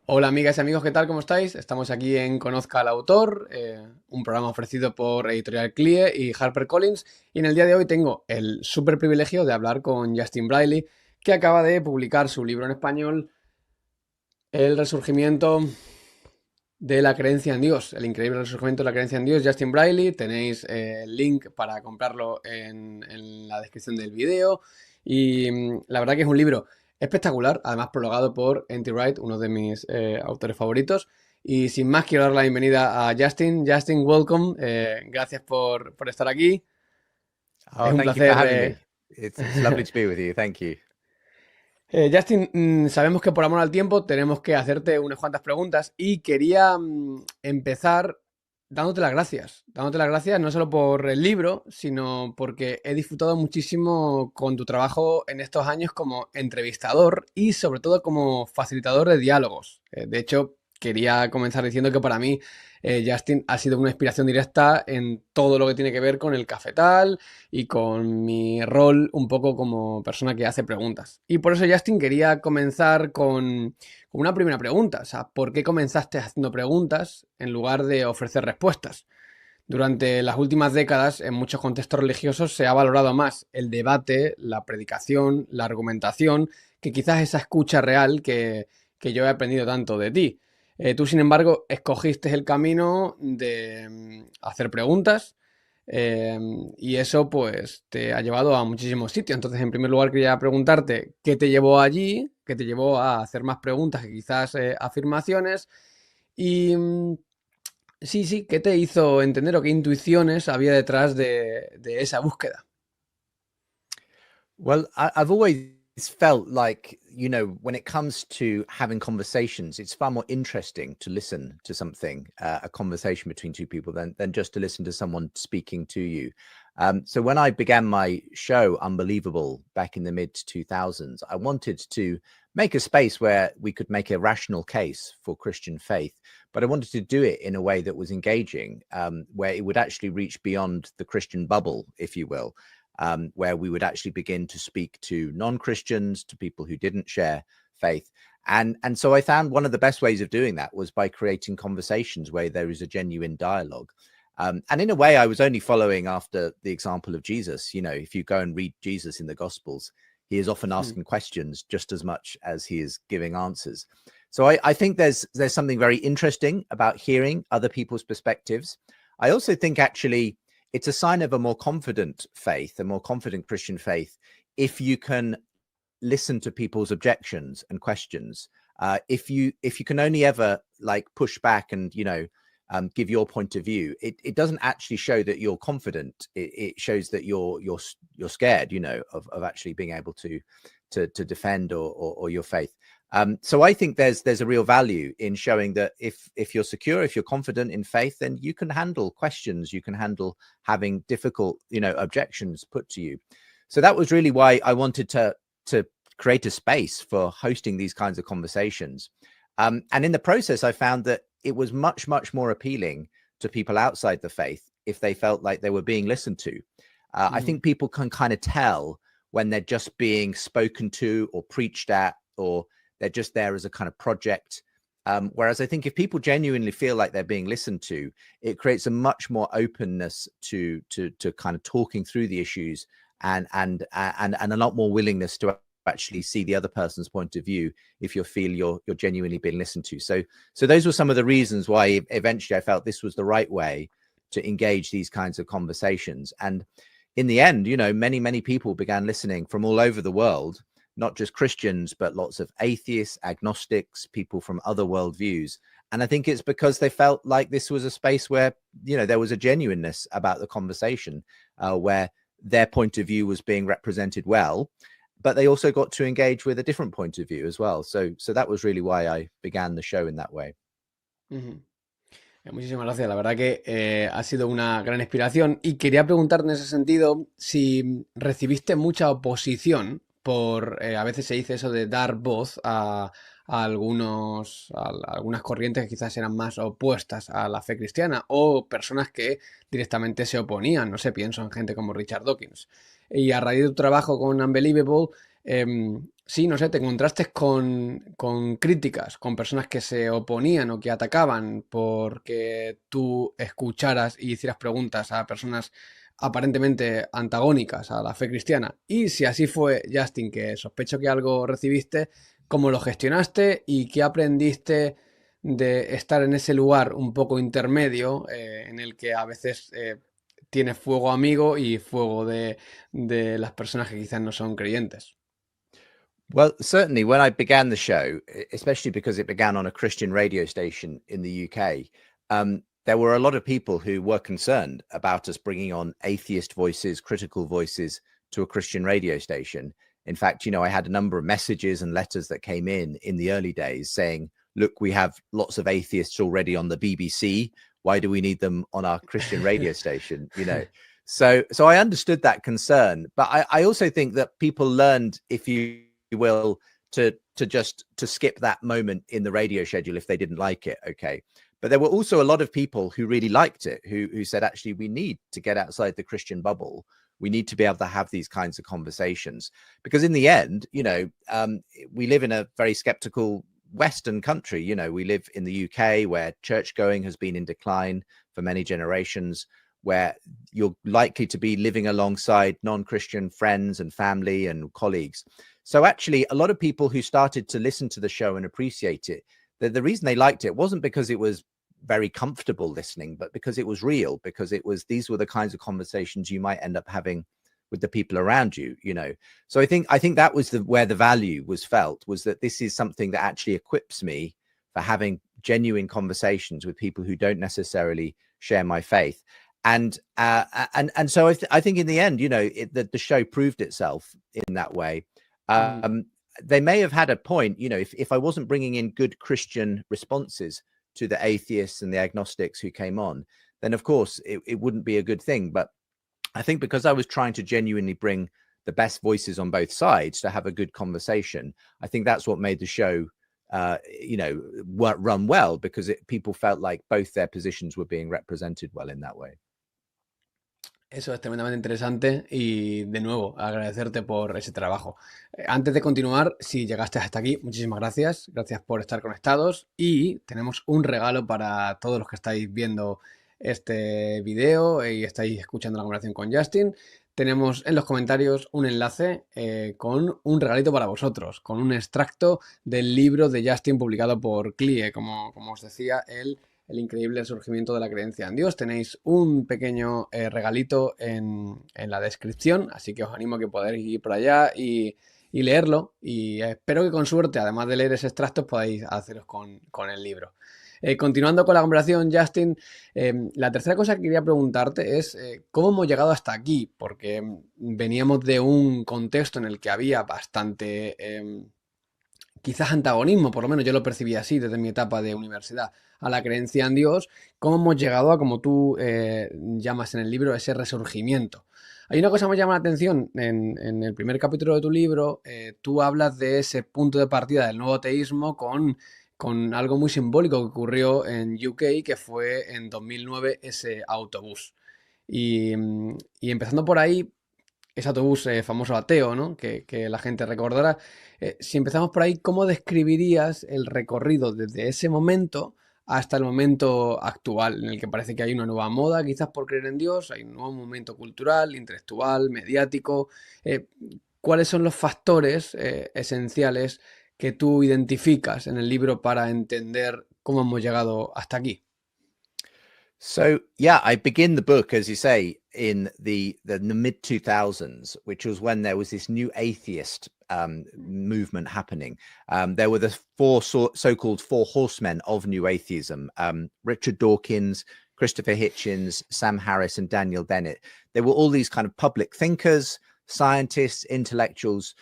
Hola amigas y amigos, ¿qué tal? ¿Cómo estáis? Estamos aquí en Conozca al Autor, un programa ofrecido por Editorial CLIE y HarperCollins. Y en el día de hoy tengo el súper privilegio de hablar con Justin Brierley, que acaba de publicar su libro en español, El resurgimiento de la creencia en Dios, el increíble resurgimiento de la creencia en Dios. Justin Brierley, tenéis el link para comprarlo en la descripción del vídeo. Y la verdad que es un libro espectacular, además prologado por N.T. Wright, uno de mis autores favoritos. Y sin más, quiero dar la bienvenida a Justin. Justin, welcome. Gracias por estar aquí. Es Oh, un thank you for placer. having me. It's lovely to be with you. Thank you. Justin, sabemos que por amor al tiempo tenemos que hacerte unas cuantas preguntas y quería empezar dándote las gracias. Dándote las gracias no solo por el libro, sino porque he disfrutado muchísimo con tu trabajo en estos años como entrevistador y sobre todo como facilitador de diálogos. De hecho, quería comenzar diciendo que para mí Justin ha sido una inspiración directa en todo lo que tiene que ver con el cafetal y con mi rol un poco como persona que hace preguntas. Y por eso, Justin, quería comenzar con una primera pregunta. O sea, ¿por qué comenzaste haciendo preguntas en lugar de ofrecer respuestas? Durante las últimas décadas, en muchos contextos religiosos, se ha valorado más el debate, la predicación, la argumentación, que quizás esa escucha real que yo he aprendido tanto de ti. Tú, sin embargo, escogiste el camino de hacer preguntas eh, y eso pues te ha llevado a muchísimos sitios. Entonces, en primer lugar, quería preguntarte qué te llevó allí, qué te llevó a hacer más preguntas que quizás afirmaciones. Y sí, sí, ¿qué te hizo entender o qué intuiciones había detrás de esa búsqueda? Well, I've always felt like, when it comes to having conversations, it's far more interesting to listen to something, a conversation between two people, than just to listen to someone speaking to you. So when I began my show, Unbelievable, back in the mid 2000s, I wanted to make a space where we could make a rational case for Christian faith, but I wanted to do it in a way that was engaging, where it would actually reach beyond the Christian bubble, if you will, where we would actually begin to speak to non-Christians, to people who didn't share faith. And so I found one of the best ways of doing that was by creating conversations where there is a genuine dialogue. And in a way, I was only following after the example of Jesus. If you go and read Jesus in the Gospels, he is often Mm, asking questions just as much as he is giving answers. So I think there's something very interesting about hearing other people's perspectives. I also think actually it's a sign of a more confident faith, a more confident Christian faith, if you can listen to people's objections and questions. If you can only ever like push back and give your point of view, it doesn't actually show that you're confident. It shows that you're scared, of actually being able to defend or your faith. So I think there's a real value in showing that if you're secure, if you're confident in faith, then you can handle questions, you can handle having difficult, objections put to you. So that was really why I wanted to create a space for hosting these kinds of conversations. And in the process, I found that it was much more appealing to people outside the faith if they felt like they were being listened to. I ujú, think people can kind of tell when they're just being spoken to or preached at, or they're just there as a kind of project. Whereas I think if people genuinely feel like they're being listened to, it creates a much more openness to kind of talking through the issues, and a lot more willingness to actually see the other person's point of view if you feel you're genuinely being listened to. So those were some of the reasons why eventually I felt this was the right way to engage these kinds of conversations. And in the end, many people began listening from all over the world, not just Christians, but lots of atheists, agnostics, people from other worldviews. And I think it's because they felt like this was a space where, there was a genuineness about the conversation, where their point of view was being represented well, but they also got to engage with a different point of view as well. So that was really why I began the show in that way. ujú. Muchísimas gracias, la verdad que ha sido una gran inspiración y quería preguntarte en ese sentido si recibiste mucha oposición por, a veces se dice eso de dar voz a algunas corrientes que quizás eran más opuestas a la fe cristiana o personas que directamente se oponían, no sé, pienso en gente como Richard Dawkins. Y a raíz de tu trabajo con Unbelievable, sí, no sé, te encontraste con críticas, con personas que se oponían o que atacaban porque tú escucharas y hicieras preguntas a personas aparentemente antagónicas a la fe cristiana. Y si así fue, Justin, que sospecho que algo recibiste, ¿cómo lo gestionaste y qué aprendiste de estar en ese lugar un poco intermedio en el que a veces tienes fuego amigo y fuego de las personas que quizás no son creyentes? Well, certainly when I began the show, especially because it began on a Christian radio station in the UK, there were a lot of people who were concerned about us bringing on atheist voices, critical voices to a Christian radio station. In fact, I had a number of messages and letters that came in the early days saying, look, we have lots of atheists already on the BBC. Why do we need them on our Christian radio station? So I understood that concern, but I also think that people learned, if you will, to skip that moment in the radio schedule if they didn't like it. Okay. But there were also a lot of people who really liked it, who said, actually, we need to get outside the Christian bubble. We need to be able to have these kinds of conversations, because in the end, we live in a very skeptical Western country. We live in the UK, where church going has been in decline for many generations, where you're likely to be living alongside non-Christian friends and family and colleagues. So actually, a lot of people who started to listen to the show and appreciate it, the reason they liked it wasn't because it was very comfortable listening, but because it was real, because these were the kinds of conversations you might end up having with the people around you. So I think that was where the value was felt, was that this is something that actually equips me for having genuine conversations with people who don't necessarily share my faith. And so I think in the end, the show proved itself in that way. They may have had a point, if I wasn't bringing in good Christian responses to the atheists and the agnostics who came on, then of course it wouldn't be a good thing. But I think because I was trying to genuinely bring the best voices on both sides to have a good conversation, I think that's what made the show, run well, because people felt like both their positions were being represented well in that way. Eso es tremendamente interesante y de nuevo agradecerte por ese trabajo. Antes de continuar, si llegaste hasta aquí, muchísimas gracias. Gracias por estar conectados y tenemos un regalo para todos los que estáis viendo este video y estáis escuchando la conversación con Justin. Tenemos en los comentarios un enlace con un regalito para vosotros, con un extracto del libro de Justin publicado por CLIE, como os decía, el increíble surgimiento de la creencia en Dios. Tenéis un pequeño regalito en la descripción, así que os animo a que podáis ir por allá y leerlo, y espero que con suerte, además de leer ese extracto, podáis haceros con el libro. Continuando con la conversación, Justin, la tercera cosa que quería preguntarte es cómo hemos llegado hasta aquí, porque veníamos de un contexto en el que había bastante quizás antagonismo, por lo menos yo lo percibí así desde mi etapa de universidad, a la creencia en Dios. ¿Cómo hemos llegado a, como tú llamas en el libro, ese resurgimiento? Hay una cosa que me llama la atención, en el primer capítulo de tu libro, tú hablas de ese punto de partida del nuevo ateísmo con algo muy simbólico que ocurrió en UK, que fue en 2009 ese autobús. Y empezando por ahí, ese autobús famoso ateo, ¿no? Que la gente recordará. Si empezamos por ahí, ¿cómo describirías el recorrido desde ese momento hasta el momento actual, en el que parece que hay una nueva moda, quizás por creer en Dios, hay un nuevo momento cultural, intelectual, mediático? ¿Cuáles son los factores esenciales que tú identificas en el libro para entender cómo hemos llegado hasta aquí? So yeah, I begin the book, as you say, in the mid 2000s, which was when there was this new atheist movement happening. There were the four so-called four horsemen of new atheism: Richard Dawkins, Christopher Hitchens, Sam Harris, and Daniel Dennett. They were all these kind of public thinkers, scientists, intellectuals,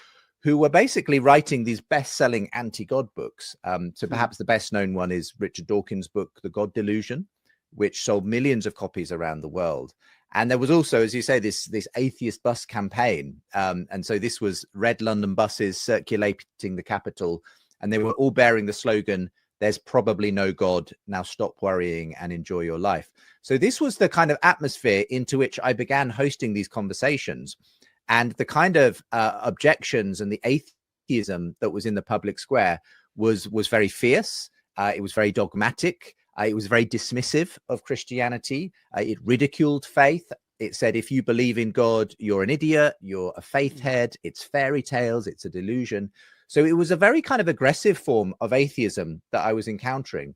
who were basically writing these best-selling anti-God books. So perhaps the best-known one is Richard Dawkins' book, The God Delusion, which sold millions of copies around the world. And there was also, as you say, this atheist bus campaign. And so this was red London buses circulating the capital, and they were all bearing the slogan, "There's probably no God. Now stop worrying and enjoy your life." So this was the kind of atmosphere into which I began hosting these conversations. And the kind of objections and the atheism that was in the public square was very fierce. It was very dogmatic. It was very dismissive of Christianity. It ridiculed faith. It said, if you believe in God, you're an idiot, you're a faith head, it's fairy tales, it's a delusion. So it was a very kind of aggressive form of atheism that I was encountering.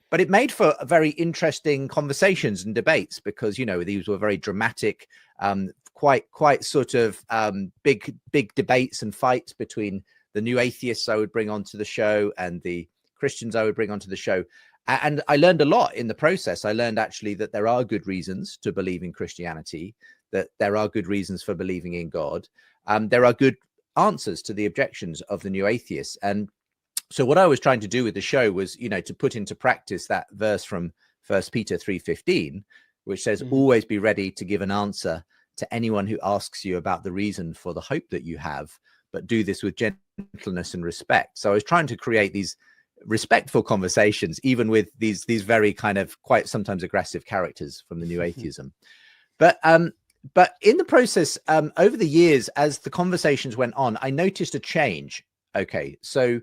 But it made for very interesting conversations and debates because, you know, these were very dramatic, quite sort of big debates and fights between the new atheists I would bring onto the show and the Christians I would bring onto the show. And I learned a lot in the process. I learned actually that there are good reasons to believe in Christianity, that there are good reasons for believing in God. There are good answers to the objections of the new atheists. And so what I was trying to do with the show was, you know, to put into practice that verse from 1 Peter 3:15, which says, always be ready to give an answer to anyone who asks you about the reason for the hope that you have, but do this with gentleness and respect. So I was trying to create these respectful conversations, even with these very kind of quite sometimes aggressive characters from the new atheism. But in the process, over the years, as the conversations went on, I noticed a change. Okay, so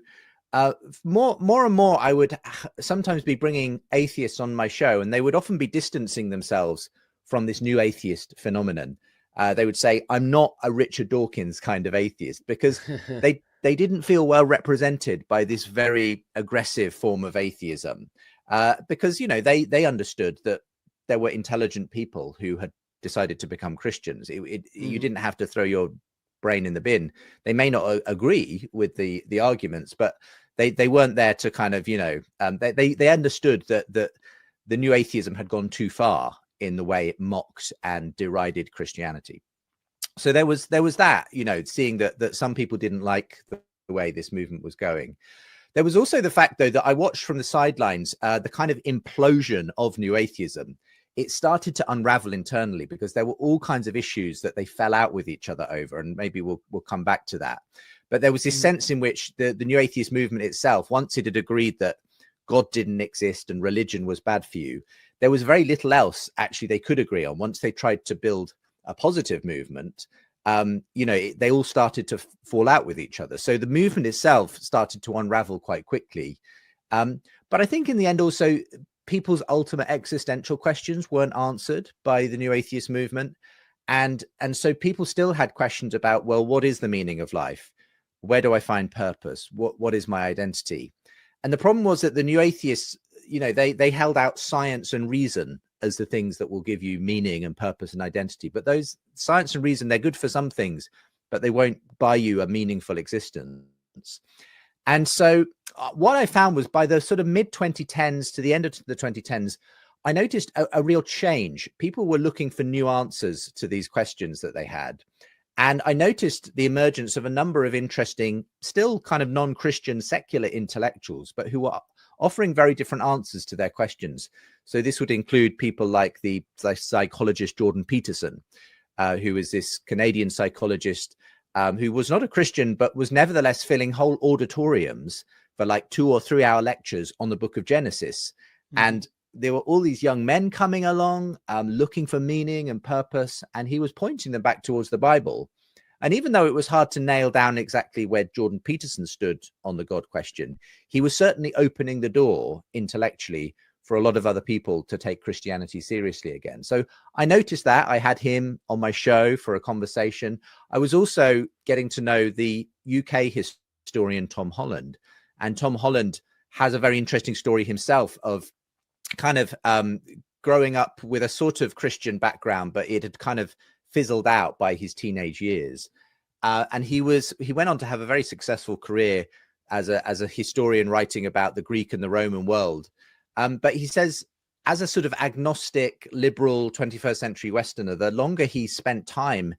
more and more, I would sometimes be bringing atheists on my show, and they would often be distancing themselves from this new atheist phenomenon. They would say, I'm not a Richard Dawkins kind of atheist, because they didn't feel well represented by this very aggressive form of atheism, because, you know, they understood that there were intelligent people who had decided to become Christians. You didn't have to throw your brain in the bin. They may not agree with the arguments, but they weren't there to kind of, you know, they understood that the new atheism had gone too far in the way it mocked and derided Christianity. So there was that, you know, seeing that some people didn't like the way this movement was going. There was also the fact, though, that I watched from the sidelines the kind of implosion of new atheism. It started to unravel internally because there were all kinds of issues that they fell out with each other over, and maybe we'll come back to that. But there was this sense in which the new atheist movement itself, once it had agreed that God didn't exist and religion was bad for you, there was very little else actually they could agree on. Once they tried to build a positive movement, you know, they all started to fall out with each other. So the movement itself started to unravel quite quickly. But I think in the end also, people's ultimate existential questions weren't answered by the new atheist movement. And so people still had questions about, well, what is the meaning of life? Where do I find purpose? What is my identity? And the problem was that the new atheists, you know, they held out science and reason as the things that will give you meaning and purpose and identity. But those science and reason, they're good for some things, but they won't buy you a meaningful existence. And so what I found was by the sort of mid 2010s to the end of the 2010s, I noticed a real change. People were looking for new answers to these questions that they had. And I noticed the emergence of a number of interesting, still kind of non-Christian secular intellectuals, but who are offering very different answers to their questions. So this would include people like the psychologist Jordan Peterson, who is this Canadian psychologist who was not a Christian, but was nevertheless filling whole auditoriums for like 2 or 3 hour lectures on the book of Genesis. And there were all these young men coming along, looking for meaning and purpose, and he was pointing them back towards the Bible. And even though it was hard to nail down exactly where Jordan Peterson stood on the God question, he was certainly opening the door intellectually for a lot of other people to take Christianity seriously again. So I noticed that. I had him on my show for a conversation. I was also getting to know the UK historian Tom Holland. And Tom Holland has a very interesting story himself of kind of growing up with a sort of Christian background, but it had kind of fizzled out by his teenage years. And he went on to have a very successful career as a historian writing about the Greek and the Roman world. But he says, as a sort of agnostic, liberal 21st century Westerner, the longer he spent time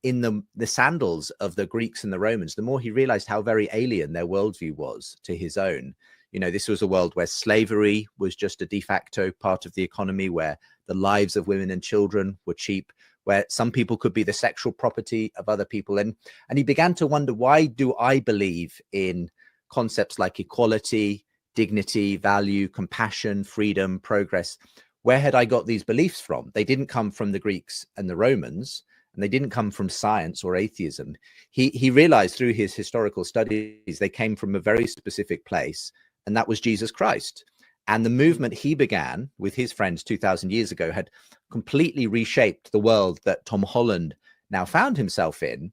in the sandals of the Greeks and the Romans, the more he realized how very alien their worldview was to his own. You know, this was a world where slavery was just a de facto part of the economy, where the lives of women and children were cheap, where some people could be the sexual property of other people. And he began to wonder, why do I believe in concepts like equality, dignity, value, compassion, freedom, progress? Where had I got these beliefs from? They didn't come from the Greeks and the Romans. and they didn't come from science or atheism. He realized through his historical studies they came from a very specific place, and that was Jesus Christ. And the movement he began with his friends 2,000 years ago had completely reshaped the world that Tom Holland now found himself in.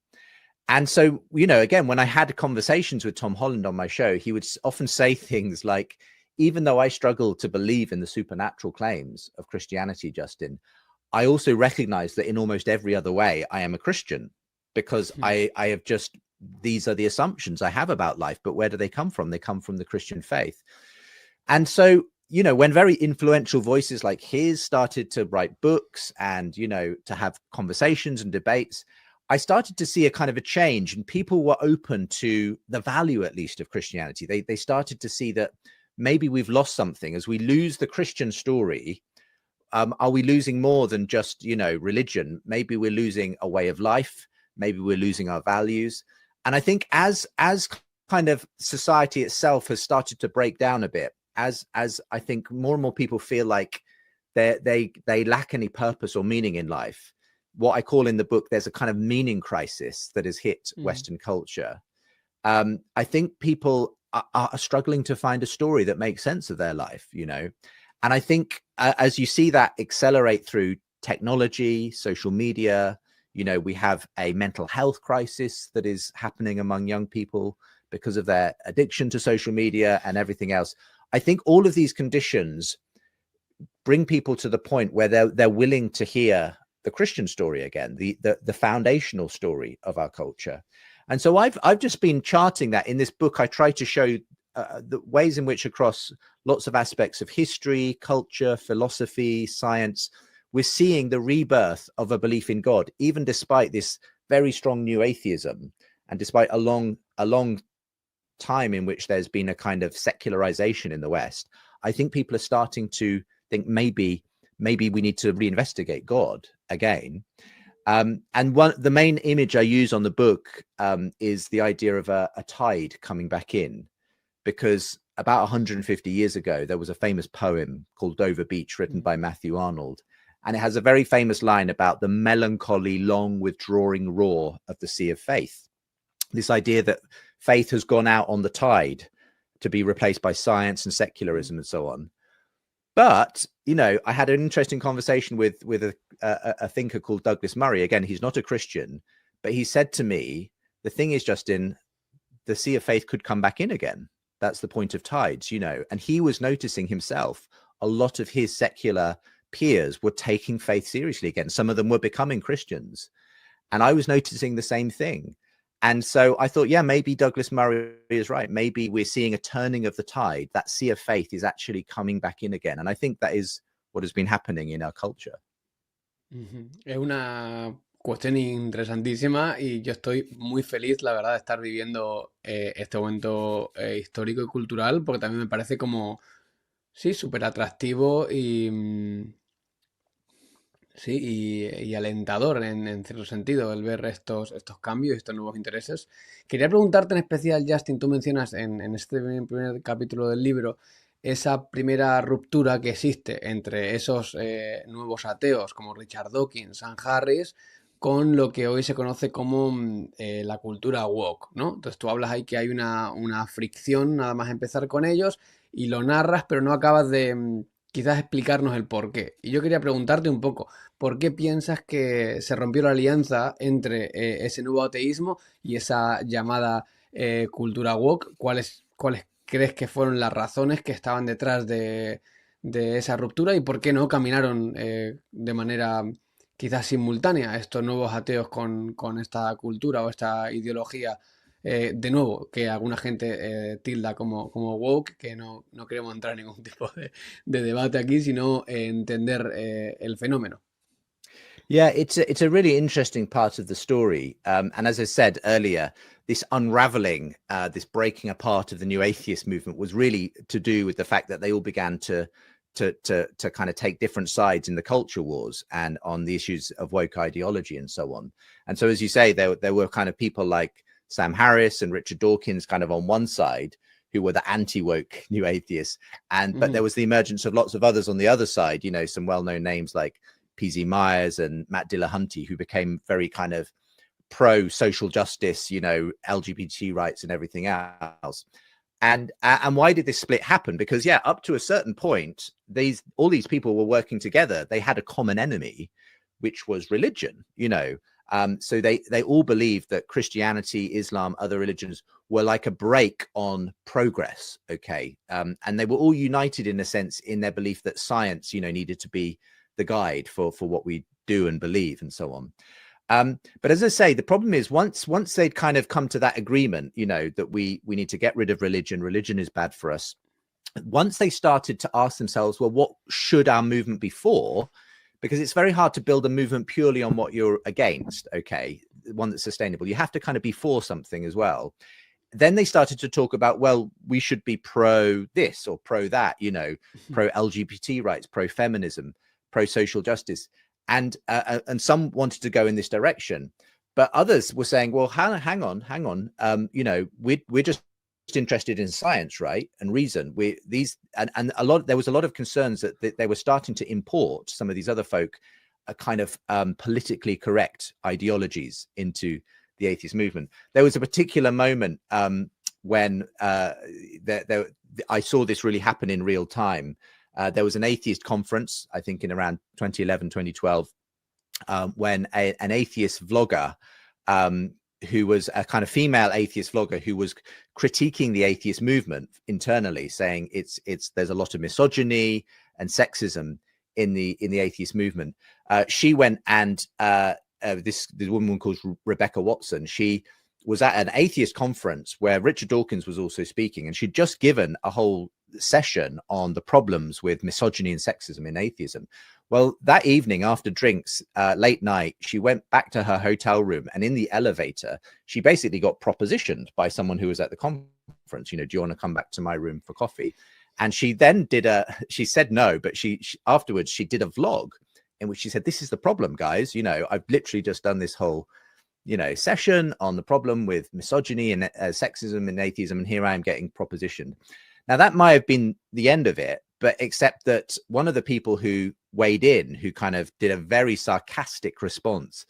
And so, you know, again, when I had conversations with Tom Holland on my show, he would often say things like, even though I struggle to believe in the supernatural claims of Christianity, Justin, I also recognize that in almost every other way, I am a Christian, because I have just, these are the assumptions I have about life, but where do they come from? They come from the Christian faith. And so, you know, when very influential voices like his started to write books and, you know, to have conversations and debates, I started to see a kind of a change, and people were open to the value, at least, of Christianity. They started to see that maybe we've lost something. As we lose the Christian story, are we losing more than just, you know, religion? Maybe we're losing a way of life. Maybe we're losing our values. And I think as kind of society itself has started to break down a bit, as I think more and more people feel like they lack any purpose or meaning in life, what I call in the book, there's a kind of meaning crisis that has hit Western culture. I think people are struggling to find a story that makes sense of their life, you know. And I think as you see that accelerate through technology, social media, you know, we have a mental health crisis that is happening among young people because of their addiction to social media and everything else. I think all of these conditions bring people to the point where they're willing to hear the Christian story again, the foundational story of our culture. And so I've just been charting that in this book. I try to show the ways in which across lots of aspects of history, culture, philosophy, science, we're seeing the rebirth of a belief in God, even despite this very strong new atheism, and despite a long time in which there's been a kind of secularization in the West. I think people are starting to think maybe we need to reinvestigate God again. And the main image I use on the book is the idea of a tide coming back in, because about 150 years ago, there was a famous poem called Dover Beach, written by Matthew Arnold. And it has a very famous line about the melancholy, long withdrawing roar of the sea of faith. This idea that faith has gone out on the tide to be replaced by science and secularism and so on. But, you know, I had an interesting conversation with a thinker called Douglas Murray. Again, he's not a Christian, but he said to me, the thing is, Justin, the sea of faith could come back in again. That's the point of tides, you know. And he was noticing himself, a lot of his secular peers were taking faith seriously again. Some of them were becoming Christians. And I was noticing the same thing. And so I thought, yeah, maybe Douglas Murray is right. Maybe we're seeing a turning of the tide. That sea of faith is actually coming back in again. And I think that is what has been happening in our culture. Es una cuestión interesantísima y yo estoy muy feliz, la verdad, de estar viviendo este momento histórico y cultural, porque también me parece como, sí, súper atractivo y sí, y alentador en cierto sentido el ver estos cambios, estos nuevos intereses. Quería preguntarte en especial, Justin, tú mencionas en este primer capítulo del libro esa primera ruptura que existe entre esos nuevos ateos como Richard Dawkins, Sam Harris, con lo que hoy se conoce como la cultura woke, ¿no? Entonces tú hablas ahí que hay una fricción nada más empezar con ellos y lo narras, pero no acabas de quizás explicarnos el por qué. Y yo quería preguntarte un poco, ¿por qué piensas que se rompió la alianza entre ese nuevo ateísmo y esa llamada cultura woke? ¿Cuáles crees que fueron las razones que estaban detrás de esa ruptura y por qué no caminaron de manera quizás simultánea estos nuevos ateos con esta cultura o esta ideología? De nuevo, que alguna gente tilda como woke, que no queremos entrar en ningún tipo de debate aquí, sino entender el fenómeno. Yeah, it's a really interesting part of the story. And as I said earlier, this unraveling, this breaking apart of the new atheist movement was really to do with the fact that they all began to kind of take different sides in the culture wars and on the issues of woke ideology and so on. And so, as you say, there were kind of people like Sam Harris and Richard Dawkins kind of on one side, who were the anti-woke new atheists. But there was the emergence of lots of others on the other side, you know, some well-known names like PZ Myers and Matt Dillahunty, who became very kind of pro social justice, you know, LGBT rights and everything else. And why did this split happen? Because yeah, up to a certain point, all these people were working together. They had a common enemy, which was religion, you know. So they all believed that Christianity, Islam, other religions were like a brake on progress. Okay. And they were all united in a sense in their belief that science, you know, needed to be the guide for what we do and believe and so on. But as I say, the problem is once they'd kind of come to that agreement, you know, that we need to get rid of religion is bad for us. Once they started to ask themselves, well, what should our movement be for? Because it's very hard to build a movement purely on what you're against, okay, one that's sustainable. You have to kind of be for something as well. Then they started to talk about, well, we should be pro this or pro that, you know, pro LGBT rights, pro feminism, pro social justice. And some wanted to go in this direction, but others were saying, well, hang on. You know, we're just interested in science, right? And reason. There was a lot of concerns that they were starting to import some of these other folk a kind of politically correct ideologies into the atheist movement. There was a particular moment when I saw this really happen in real time. There was an atheist conference, I think in around 2011, 2012, when an atheist vlogger, who was a kind of female atheist vlogger who was critiquing the atheist movement internally, saying there's a lot of misogyny and sexism in the atheist movement. She went and this woman called Rebecca Watson, she was at an atheist conference where Richard Dawkins was also speaking, and she'd just given a whole session on the problems with misogyny and sexism in atheism. Well, that evening after drinks, late night, she went back to her hotel room, and in the elevator, she basically got propositioned by someone who was at the conference. You know, do you want to come back to my room for coffee? And she then she said no, but she afterwards, she did a vlog in which she said, this is the problem, guys. You know, I've literally just done this whole, you know, session on the problem with misogyny and sexism and atheism, and here I am getting propositioned. Now, that might have been the end of it, but except that one of the people who weighed in, who kind of did a very sarcastic response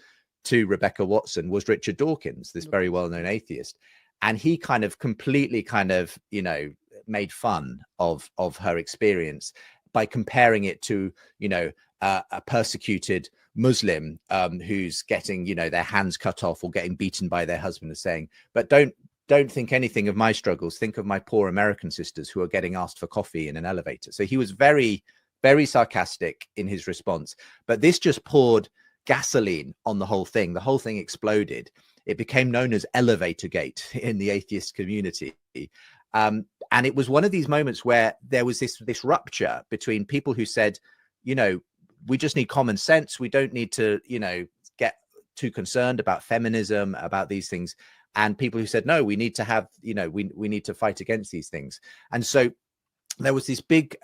to Rebecca Watson, was Richard Dawkins, this very well-known atheist. And he kind of completely kind of, you know, made fun of her experience by comparing it to, you know, a persecuted Muslim who's getting, you know, their hands cut off or getting beaten by their husband, and saying, but don't think anything of my struggles. Think of my poor American sisters who are getting asked for coffee in an elevator. So he was very, very sarcastic in his response. But this just poured gasoline on the whole thing. The whole thing exploded. It became known as Elevator Gate in the atheist community. And it was one of these moments where there was this rupture between people who said, you know, we just need common sense. We don't need to, you know, get too concerned about feminism, about these things. And people who said, no, we need to have, you know, we need to fight against these things. And so there was these big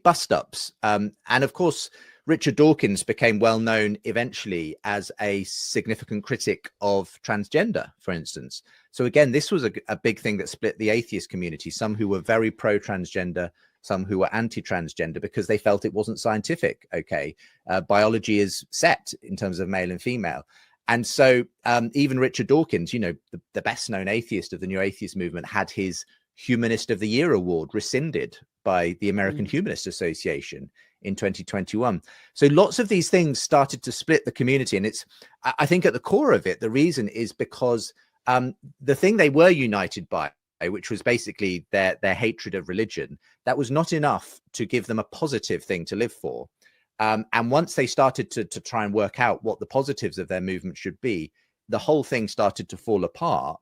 bust ups. And of course, Richard Dawkins became well known eventually as a significant critic of transgender, for instance. So again, this was a big thing that split the atheist community, some who were very pro transgender, some who were anti-transgender, because they felt it wasn't scientific. Okay, biology is set in terms of male and female. And so even Richard Dawkins, you know, the best known atheist of the New Atheist movement, had his Humanist of the Year award rescinded by the American Humanist Association in 2021. So lots of these things started to split the community. And I think at the core of it, the reason is because the thing they were united by, which was basically their hatred of religion, that was not enough to give them a positive thing to live for. And once they started to try and work out what the positives of their movement should be, the whole thing started to fall apart,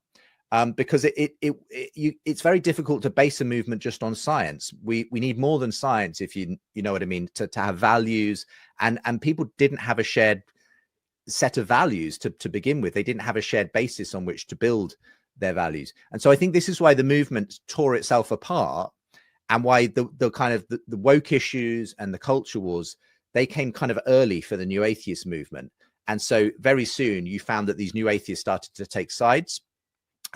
because it's very difficult to base a movement just on science. We need more than science, if you know what I mean, to have values. And people didn't have a shared set of values to begin with. They didn't have a shared basis on which to build their values. And so I think this is why the movement tore itself apart, and why the kind of the woke issues and the culture wars, they came kind of early for the New Atheist movement. And so very soon you found that these New Atheists started to take sides.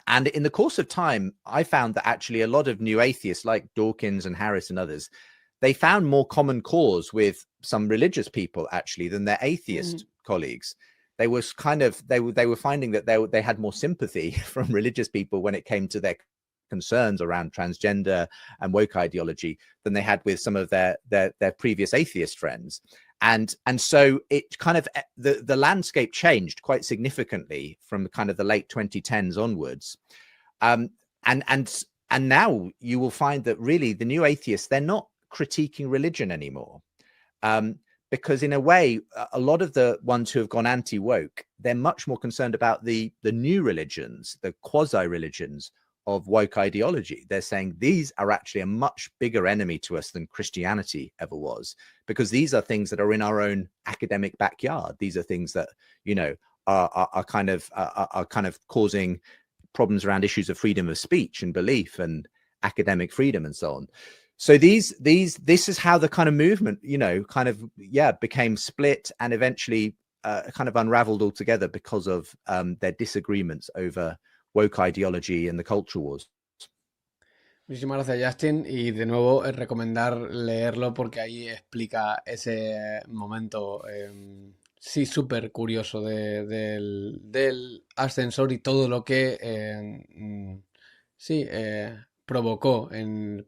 And in the course of time, I found that actually a lot of New Atheists like Dawkins and Harris and others, they found more common cause with some religious people actually than their atheist colleagues. They was kind of they were finding that they had more sympathy from religious people when it came to their concerns around transgender and woke ideology than they had with some of their previous atheist friends. And so it kind of the landscape changed quite significantly from kind of the late 2010s onwards. And now you will find that really the new atheists, they're not critiquing religion anymore. Because in a way, a lot of the ones who have gone anti-woke, they're much more concerned about the new religions, the quasi-religions of woke ideology. They're saying these are actually a much bigger enemy to us than Christianity ever was, because these are things that are in our own academic backyard. These are things that, you know, are kind of causing problems around issues of freedom of speech and belief and academic freedom and so on. So this is how the kind of movement, you know, kind of, became split and eventually kind of unraveled altogether because of their disagreements over woke ideology and the culture wars. Muchísimas gracias, Justin. Y de nuevo, recomendar leerlo porque ahí explica ese momento, sí, súper curioso del ascensor y todo lo que, provocó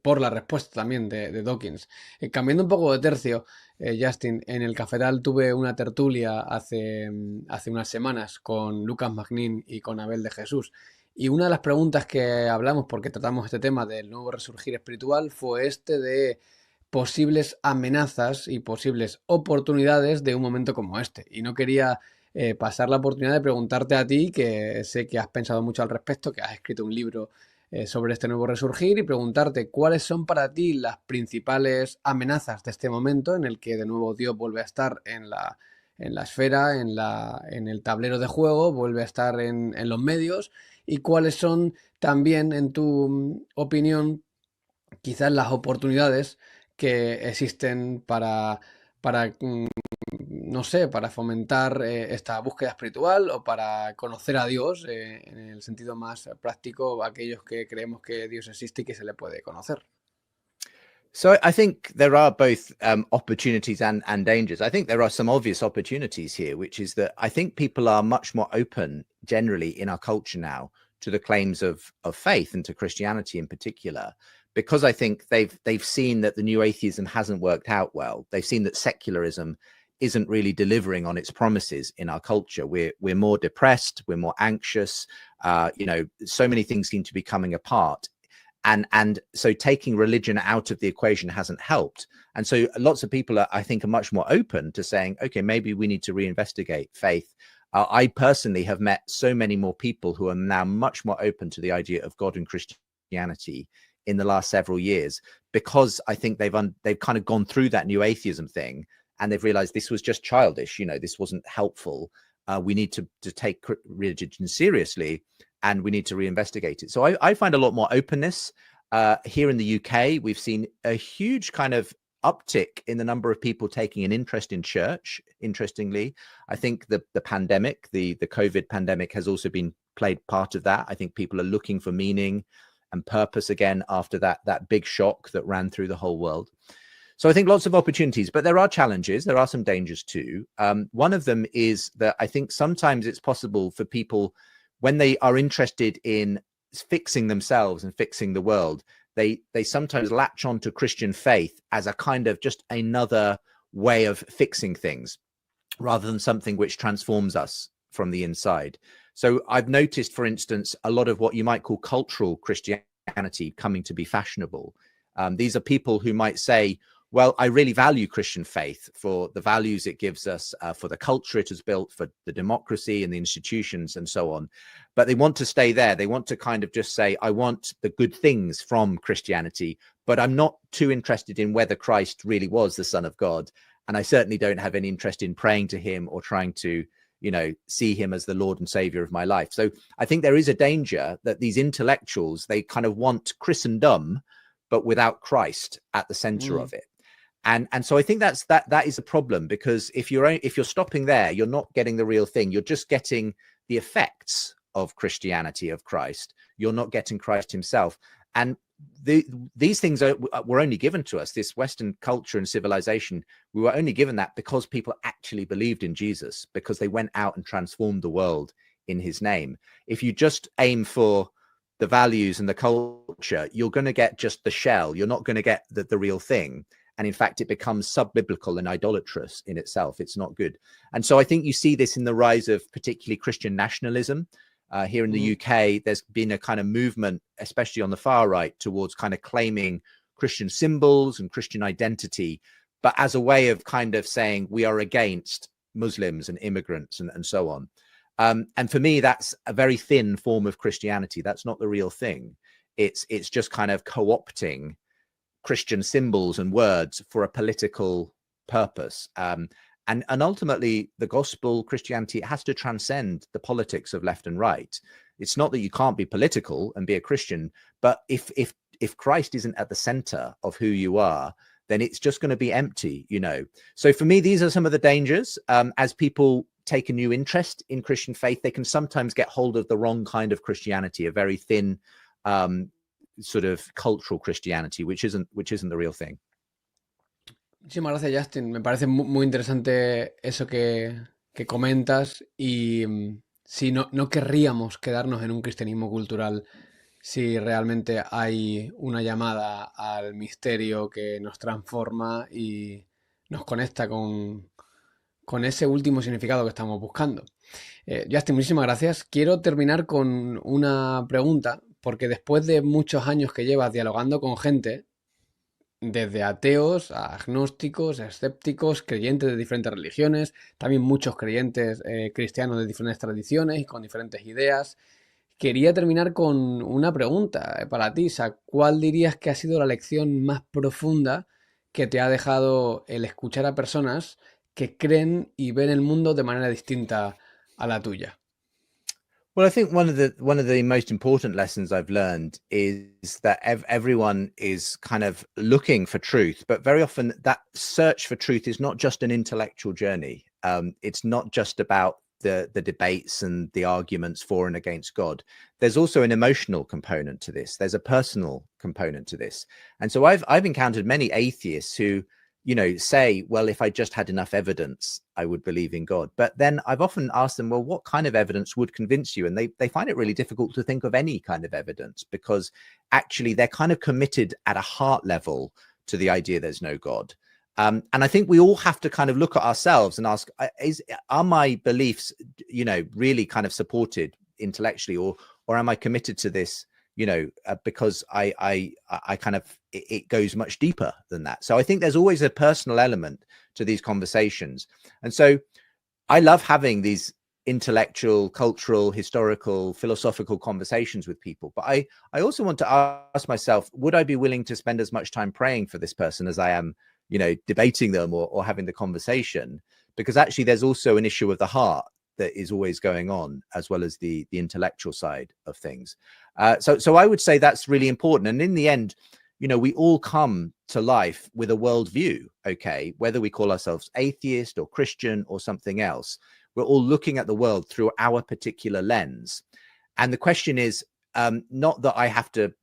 por la respuesta también de Dawkins. Cambiando un poco de tercio, Justin, en el Cafetal tuve una tertulia hace unas semanas con Lucas Magnin y con Abel de Jesús. Y una de las preguntas que hablamos, porque tratamos este tema del nuevo resurgir espiritual, fue este de posibles amenazas y posibles oportunidades de un momento como este. Y no quería pasar la oportunidad de preguntarte a ti, que sé que has pensado mucho al respecto, que has escrito un libro sobre este nuevo resurgir, y preguntarte cuáles son para ti las principales amenazas de este momento en el que de nuevo Dios vuelve a estar en la esfera, en el tablero de juego, vuelve a estar en los medios, y cuáles son también, en tu opinión, quizás las oportunidades que existen para no sé, para fomentar esta búsqueda espiritual o para conocer a Dios en el sentido más práctico, aquellos que creemos que Dios existe y que se le puede conocer. So I think there are both opportunities and dangers. I think there are some obvious opportunities here, which is that I think people are much more open generally in our culture now to the claims of faith and to Christianity in particular, because I think they've seen that the new atheism hasn't worked out well. They've seen that secularism isn't really delivering on its promises in our culture. We're more depressed, we're more anxious. You know, so many things seem to be coming apart. And so taking religion out of the equation hasn't helped. And so lots of people I think are much more open to saying, okay, maybe we need to reinvestigate faith. I personally have met so many more people who are now much more open to the idea of God and Christianity in the last several years, because I think they've kind of gone through that new atheism thing and they've realized this was just childish. You know, this wasn't helpful. We need to take religion seriously, and we need to reinvestigate it. So I find a lot more openness. Here in the UK, we've seen a huge kind of uptick in the number of people taking an interest in church. Interestingly, I think the pandemic, the COVID pandemic, has also been played part of that. I think people are looking for meaning and purpose again after that big shock that ran through the whole world. So I think lots of opportunities, but there are challenges. There are some dangers too. One of them is that I think sometimes it's possible for people, when they are interested in fixing themselves and fixing the world, they sometimes latch on to Christian faith as a kind of just another way of fixing things, rather than something which transforms us from the inside. So I've noticed, for instance, a lot of what you might call cultural Christianity coming to be fashionable. These are people who might say, well, I really value Christian faith for the values it gives us, for the culture it has built, for the democracy and the institutions and so on. But they want to stay there. They want to kind of just say, I want the good things from Christianity, but I'm not too interested in whether Christ really was the Son of God. And I certainly don't have any interest in praying to him or trying to, you know, see him as the Lord and Savior of my life. So I think there is a danger that these intellectuals, they kind of want Christendom, but without Christ at the center of it. And so I think that is a problem, because if you're stopping there, you're not getting the real thing. You're just getting the effects of Christianity, of Christ. You're not getting Christ himself. And these things were only given to us. This Western culture and civilization, we were only given that because people actually believed in Jesus, because they went out and transformed the world in his name. If you just aim for the values and the culture, you're going to get just the shell. You're not going to get the real thing. And in fact, it becomes sub-biblical and idolatrous in itself. It's not good. And so I think you see this in the rise of particularly Christian nationalism. Here in the UK, there's been a kind of movement, especially on the far right, towards kind of claiming Christian symbols and Christian identity, but as a way of kind of saying we are against Muslims and immigrants and so on. And for me, that's a very thin form of Christianity. That's not the real thing. It's just kind of co-opting Christian symbols and words for a political purpose. And ultimately, the gospel, Christianity, it has to transcend the politics of left and right. It's not that you can't be political and be a Christian, but if Christ isn't at the center of who you are, then it's just going to be empty, you know. So for me, these are some of the dangers. As people take a new interest in Christian faith, they can sometimes get hold of the wrong kind of Christianity, a very thin sort of cultural Christianity, which isn't the real thing. Muchísimas gracias, Justin. Me parece muy interesante eso que comentas y sí, no querríamos quedarnos en un cristianismo cultural si realmente hay una llamada al misterio que nos transforma y nos conecta con ese último significado que estamos buscando. Justin, muchísimas gracias. Quiero terminar con una pregunta, porque después de muchos años que llevas dialogando con gente, desde ateos a agnósticos, escépticos, creyentes de diferentes religiones, también muchos creyentes cristianos de diferentes tradiciones y con diferentes ideas. Quería terminar con una pregunta para ti, Isa. ¿Cuál dirías que ha sido la lección más profunda que te ha dejado el escuchar a personas que creen y ven el mundo de manera distinta a la tuya? Well, I think one of the most important lessons I've learned is that everyone is kind of looking for truth, but very often that search for truth is not just an intellectual journey. It's not just about the debates and the arguments for and against God. There's also an emotional component to this. There's a personal component to this. And so I've encountered many atheists who, you know, say, well, if I just had enough evidence, I would believe in God. But then I've often asked them, well, what kind of evidence would convince you? And they find it really difficult to think of any kind of evidence, because actually they're kind of committed at a heart level to the idea there's no God. And I think we all have to kind of look at ourselves and ask, are my beliefs, you know, really kind of supported intellectually, or am I committed to this, you know, because I kind of, it goes much deeper than that. So I think there's always a personal element to these conversations. And so I love having these intellectual, cultural, historical, philosophical conversations with people. But I also want to ask myself, would I be willing to spend as much time praying for this person as I am, you know, debating them or having the conversation? Because actually there's also an issue of the heart that is always going on, as well as the intellectual side of things. So I would say that's really important. And in the end, you know, we all come to life with a worldview, okay, whether we call ourselves atheist or Christian or something else. We're all looking at the world through our particular lens. And the question is not that I have to,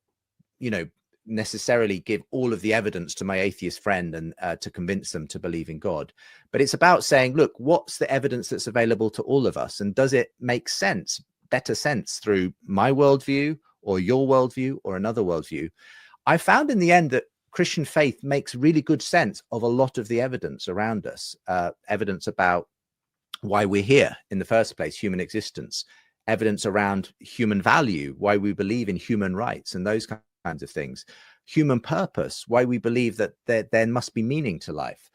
you know, necessarily give all of the evidence to my atheist friend and to convince them to believe in God, but it's about saying, look, what's the evidence that's available to all of us, and does it make sense, better sense through my worldview or your worldview or another worldview? I found in the end that Christian faith makes really good sense of a lot of the evidence around us, evidence about why we're here in the first place, human existence, evidence around human value, why we believe in human rights and those kinds of things, human purpose, why we believe that there must be meaning to life.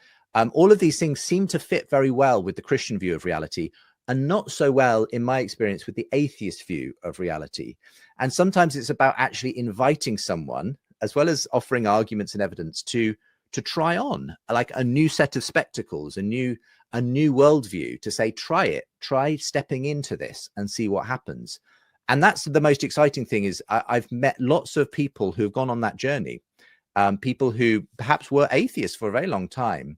All of these things seem to fit very well with the Christian view of reality, and not so well, in my experience, with the atheist view of reality. And sometimes it's about actually inviting someone, as well as offering arguments and evidence, to try on like a new set of spectacles, a new worldview, to say, try stepping into this and see what happens. And that's the most exciting thing, is I've met lots of people who've gone on that journey, people who perhaps were atheists for a very long time,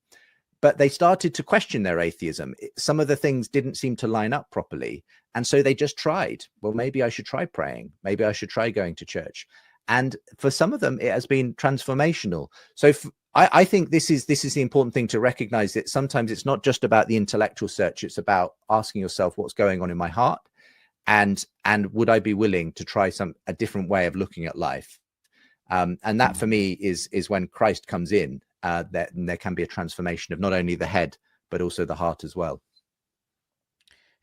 but they started to question their atheism. Some of the things didn't seem to line up properly. And so they just tried, well, maybe I should try praying. Maybe I should try going to church. And for some of them, it has been transformational. So I think this is the important thing to recognize, that sometimes it's not just about the intellectual search. It's about asking yourself, what's going on in my heart? And would I be willing to try a different way of looking at life? And that for me is when Christ comes in, that there can be a transformation of not only the head, but also the heart as well.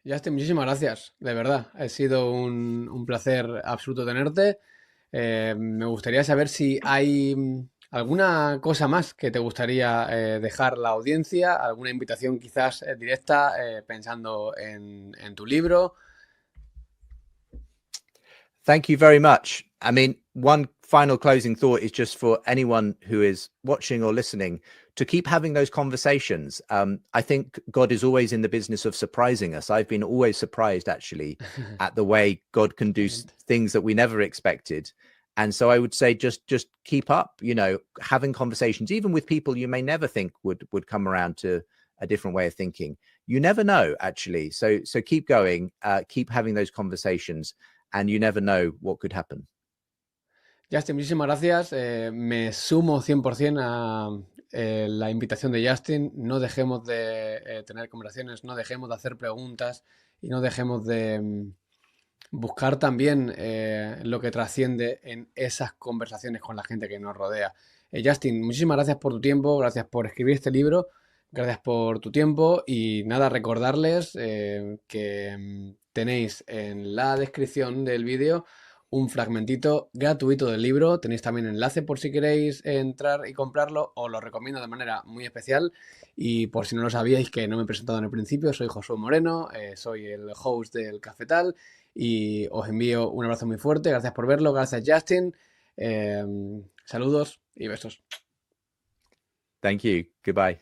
Justin, muchísimas gracias, de verdad. Ha sido un placer absoluto tenerte. Me gustaría saber si hay alguna cosa más que te gustaría dejar la audiencia, alguna invitación quizás directa, pensando en tu libro. Thank you very much. I mean, one final closing thought is just for anyone who is watching or listening to keep having those conversations. I think God is always in the business of surprising us. I've been always surprised, actually, at the way God can do things that we never expected. And so I would say just keep up, having conversations, even with people you may never think would come around to a different way of thinking. You never know, actually. So keep going, keep having those conversations, and you never know what could happen. Justin, muchísimas gracias. Me sumo 100% a la invitación de Justin. No dejemos de tener conversaciones, no dejemos de hacer preguntas y no dejemos de buscar también lo que trasciende en esas conversaciones con la gente que nos rodea. Justin, muchísimas gracias por tu tiempo, gracias por escribir este libro, gracias por tu tiempo y nada, recordarles que tenéis en la descripción del vídeo un fragmentito gratuito del libro. Tenéis también enlace por si queréis entrar y comprarlo. Os lo recomiendo de manera muy especial. Y por si no lo sabíais, que no me he presentado en el principio, soy Josué Moreno, soy el host del Cafetal y os envío un abrazo muy fuerte. Gracias por verlo, gracias Justin. Saludos y besos. Thank you. Goodbye.